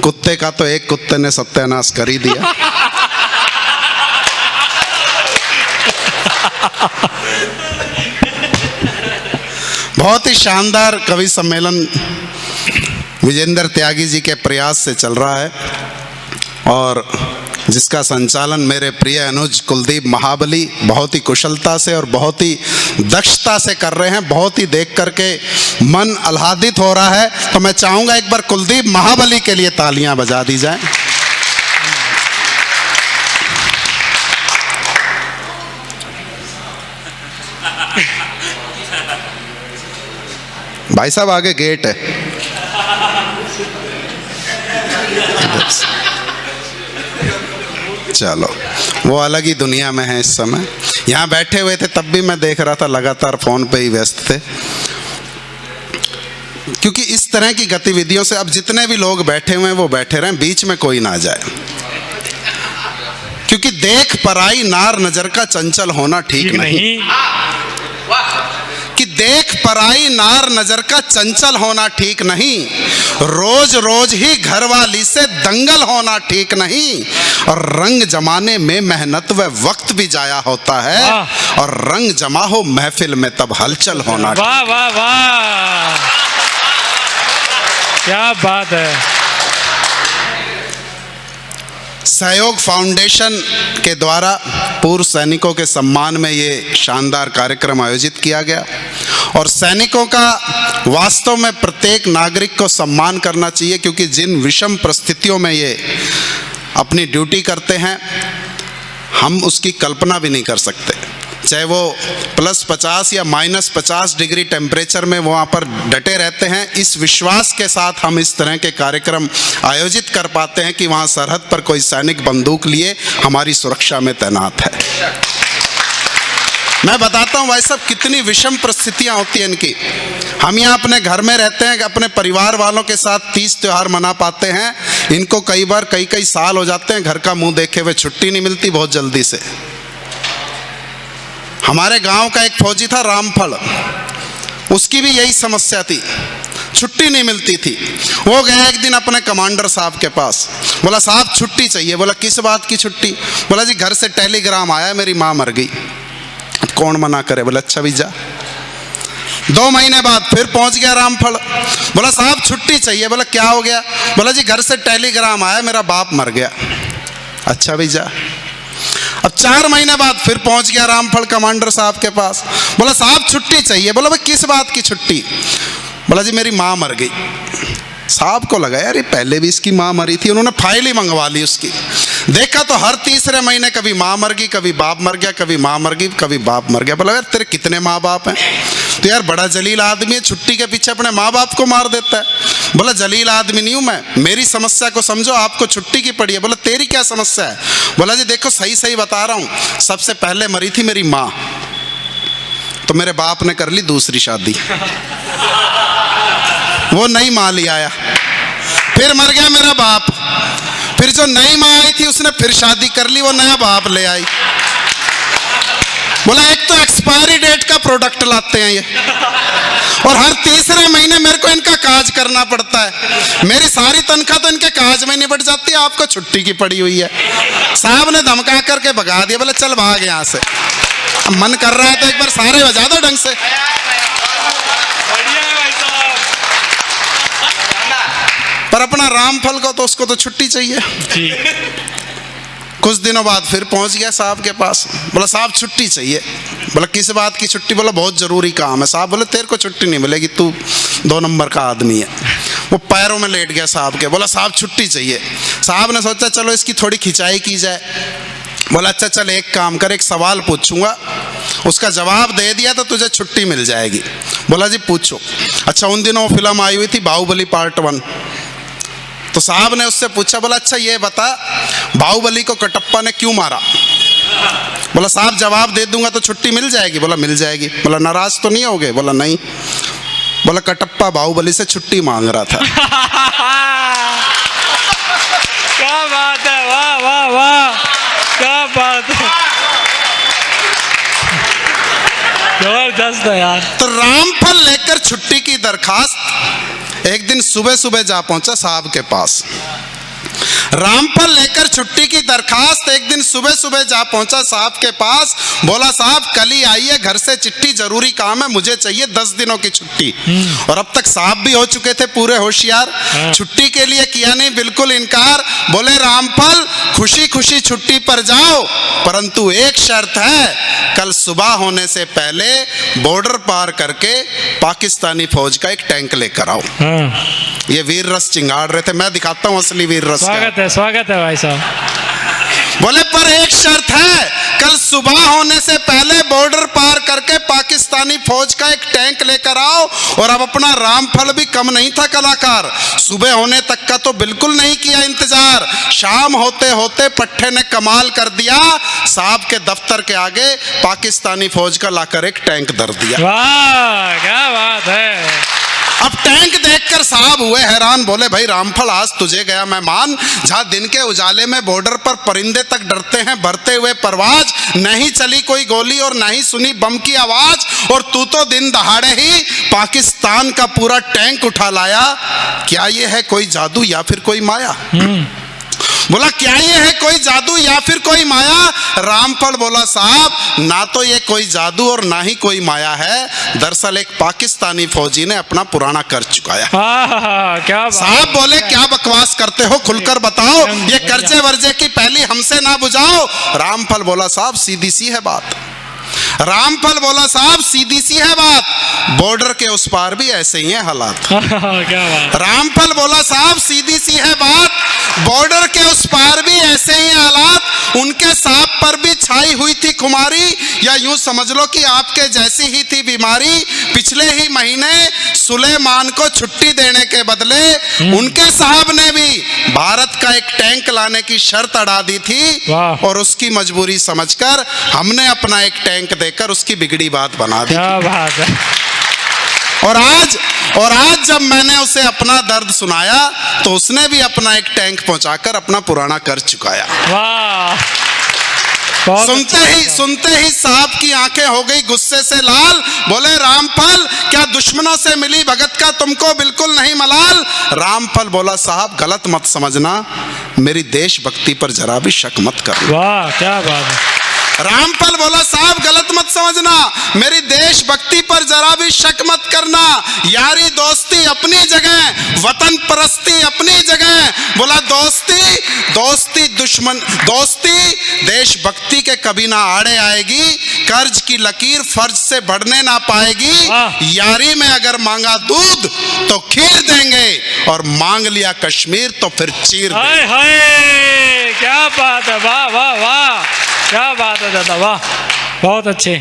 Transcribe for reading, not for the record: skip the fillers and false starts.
कुत्ते का तो एक कुत्ते ने सत्यानाश कर ही दिया। बहुत ही शानदार कवि सम्मेलन विजेंद्र त्यागी जी के प्रयास से चल रहा है और जिसका संचालन मेरे प्रिय अनुज कुलदीप महाबली बहुत ही कुशलता से और बहुत ही दक्षता से कर रहे हैं। बहुत ही देख करके मन आह्लादित हो रहा है। तो मैं चाहूंगा एक बार कुलदीप महाबली के लिए तालियां बजा दी जाएं। भाई साहब आगे गेट है। चलो, वो अलग ही दुनिया में है इस समय। यहाँ बैठे हुए थे तब भी मैं देख रहा था, लगातार फोन पे ही व्यस्त थे, क्योंकि इस तरह की गतिविधियों से अब जितने भी लोग बैठे हुए हैं वो बैठे रहें, बीच में कोई ना जाए, क्योंकि देख पराई नार नजर का चंचल होना ठीक नहीं। कि देख पराई नार नजर का चंचल होना ठीक नहीं, रोज रोज ही घरवाली से दंगल होना ठीक नहीं, और रंग जमाने में मेहनत व वक्त भी जाया होता है, और रंग जमा हो महफिल में तब हलचल होना। वाह वाह वाह, क्या बात है। सहयोग फाउंडेशन के द्वारा पूर्व सैनिकों के सम्मान में ये शानदार कार्यक्रम आयोजित किया गया, और सैनिकों का वास्तव में प्रत्येक नागरिक को सम्मान करना चाहिए, क्योंकि जिन विषम परिस्थितियों में ये अपनी ड्यूटी करते हैं हम उसकी कल्पना भी नहीं कर सकते। चाहे वो +50 या -50 डिग्री टेम्परेचर में वहाँ पर डटे रहते हैं, इस विश्वास के साथ हम इस तरह के कार्यक्रम आयोजित कर पाते हैं कि वहाँ सरहद पर कोई सैनिक बंदूक लिए हमारी सुरक्षा में तैनात है। मैं बताता हूँ भाई साहब कितनी विषम परिस्थितियाँ होती हैं इनकी। हम यहाँ अपने घर में रहते हैं, अपने परिवार वालों के साथ 30 त्योहार मना पाते हैं, इनको कई बार कई साल हो जाते हैं घर का मुंह देखे हुए, छुट्टी नहीं मिलती बहुत जल्दी से। हमारे गांव का एक फौजी था रामफल, उसकी भी यही समस्या थी, छुट्टी नहीं मिलती थी। वो गया एक दिन अपने कमांडर साहब के पास, बोला साहब छुट्टी चाहिए। बोला किस बात की छुट्टी? बोला जी घर से टेलीग्राम आया, मेरी माँ मर गई। कौन मना करे? बोला अच्छा भी जा। 2 महीने बाद फिर पहुंच गया रामफल, बोला साहब छुट्टी चाहिए। बोला क्या हो गया? बोला जी घर से टेलीग्राम आया, मेरा बाप मर गया। अच्छा भी जा। अब 4 महीने बाद फिर पहुंच गया रामफल कमांडर साहब के पास, बोला साहब छुट्टी चाहिए। बोला भाई किस बात की छुट्टी? बोला जी मेरी माँ मर गई। साहब को लगा यार ये पहले भी इसकी माँ मरी थी, उन्होंने फाइल ही मंगवा ली उसकी। देखा तो हर तीसरे महीने कभी माँ मर गई, कभी बाप मर गया, कभी माँ मर गई, कभी बाप मर गया। बोला यार तेरे कितने माँ बाप हैं? तो यार बड़ा जलील आदमी है, छुट्टी के पीछे अपने माँ बाप को मार देता है। बोला जलील आदमी नहीं हूँ मैं, मेरी समस्या को समझो, आपको छुट्टी की पड़ी है। बोला तेरी क्या समस्या है? बोला जी देखो सही सही बता रहा हूँ, सबसे पहले मरी थी मेरी माँ, तो मेरे बाप ने कर ली दूसरी शादी, वो नई माँ ले आया। फिर मर गया मेरा बाप, फिर जो नई माँ आई थी उसने फिर शादी कर ली, वो नया बाप ले आई। बोला एक तो एक्सपायरी डेट का प्रोडक्ट लाते हैं ये, और हर तीसरे महीने मेरे को इनका काज करना पड़ता है। मेरी सारी तनख्वाह तो इनके काज में निपट जाती है, आपको छुट्टी की पड़ी हुई है। साहब ने धमका करके भगा दिया। बोले चल भाग यहाँ से। अब मन कर रहा है तो एक बार सारे बजा दो ढंग से। पर अपना रामफल को तो उसको तो छुट्टी चाहिए जी। कुछ दिनों बाद फिर पहुंच गया साहब के पास, बोला साहब छुट्टी चाहिए। बोला किस बात की छुट्टी? बोला बहुत जरूरी काम है। साहब बोले तेरे को छुट्टी नहीं मिलेगी, तू 2 नंबर का आदमी है। वो पैरों में लेट गया साहब के, बोला साहब छुट्टी चाहिए। साहब ने सोचा चलो इसकी थोड़ी खिंचाई की जाए। बोला अच्छा चल एक काम कर, एक सवाल पूछूंगा, उसका जवाब दे दिया तो तुझे छुट्टी मिल जाएगी। बोला जी पूछो। अच्छा उन दिनों वो फिल्म आई हुई थी बाहुबली पार्ट 1, तो साहब ने उससे पूछा, बोला अच्छा ये बता बाहुबली को कटप्पा ने क्यों मारा? बोला साहब जवाब दे दूंगा तो छुट्टी मिल जाएगी। बोला मिल जाएगी। बोला नाराज तो नहीं होगे? बोला नहीं। बोला कटप्पा बाहुबली से छुट्टी मांग रहा था। क्या बात है, वाह वाह वाह, क्या बात है, जबरदस्त है यार। तो रामफल लेकर छुट्टी की दरखास्त एक दिन सुबह सुबह जा पहुंचा साहब के पास। रामफल लेकर छुट्टी की दरखास्त एक दिन सुबह सुबह जा पहुंचा साहब के पास। बोला साहब कल ही आइए, घर से चिट्ठी, जरूरी काम है, मुझे चाहिए 10 दिनों की छुट्टी। और अब तक साहब भी हो चुके थे पूरे होशियार, छुट्टी के लिए किया नहीं बिल्कुल इनकार। बोले रामफल खुशी खुशी छुट्टी पर जाओ, परंतु एक शर्त है, कल सुबह होने से पहले बॉर्डर पार करके पाकिस्तानी फौज का एक टैंक लेकर आओ। ये वीर रस चिंगाड़ रहे थे, मैं दिखाता हूं असली वीर रस। स्वागत है भाई साहब। बोले पर एक शर्त है, कल सुबह होने से पहले बॉर्डर पार करके पाकिस्तानी फौज का एक टैंक लेकर आओ। और अब अपना रामफल भी कम नहीं था कलाकार, सुबह होने तक का तो बिल्कुल नहीं किया इंतजार। शाम होते होते पट्टे ने कमाल कर दिया, साहब के दफ्तर के आगे पाकिस्तानी फौज का लाकर एक टैंक धर दिया। वाह क्या बात है। अब टैंक देखकर साहब हुए हैरान। बोले भाई रामफल आज तुझे गया मेहमान, जहां दिन के उजाले में बॉर्डर पर परिंदे तक डरते हैं भरते हुए परवाज, नहीं चली कोई गोली और नहीं सुनी बम की आवाज, और तू तो दिन दहाड़े ही पाकिस्तान का पूरा टैंक उठा लाया। क्या ये है कोई जादू या फिर कोई माया? बोला क्या ये है कोई जादू या फिर कोई माया? रामफल बोला साहब ना तो ये कोई जादू और ना ही कोई माया है, दरअसल एक पाकिस्तानी फौजी ने अपना पुराना कर्ज चुकाया। क्या साहब बोले क्या बकवास करते हो, खुलकर बताओ, ये कर्जे वर्जे की पहली हमसे ना बुझाओ। रामफल बोला साहब सीधी सी है बात। रामफल बोला साहब सीधी सी है बात, बॉर्डर के उस पार भी ऐसे ही है हालात। क्या बात। रामफल बोला साहब सीधी सी है बात, बॉर्डर के उस पार भी ऐसे ही हालात। उनके सांप पर भी छाई हुई थी खुमारी, या यूं समझ लो कि आपके जैसी ही थी बीमारी। पिछले ही महीने सुलेमान को छुट्टी देने के बदले उनके साहब ने भी भारत का एक टैंक लाने की शर्त अड़ा दी थी, और उसकी मजबूरी समझकर हमने अपना एक टैंक देकर उसकी बिगड़ी बात बना दी। क्या बात है। और आज जब मैंने उसे अपना दर्द सुनाया तो उसने भी अपना एक टैंक पहुंचाकर अपना पुराना कर्ज चुकाया। वाह। सुनते ही साहब की आंखें हो गई गुस्से से लाल। बोले रामफल क्या दुश्मनों से मिली भगत का तुमको बिल्कुल नहीं मलाल? रामफल बोला साहब गलत मत समझना, मेरी देशभक्ति पर जरा भी शक मत करना। वाह क्या बात है। रामफल बोला साहब गलत मत समझना, मेरी देशभक्ति पर जरा भी शक मत करना। यारी दोस्ती अपनी जगह, वतन परस्ती अपनी जगह। बोला दोस्ती दुश्मन, दोस्ती देशभक्ति के कभी ना आड़े आएगी, कर्ज की लकीर फर्ज से बढ़ने ना पाएगी। यारी में अगर मांगा दूध तो खीर देंगे, और मांग लिया कश्मीर तो फिर चीर देंगे। हाय क्या बात है। वाह वाह वाह क्या बात है दादा, वाह बहुत अच्छे।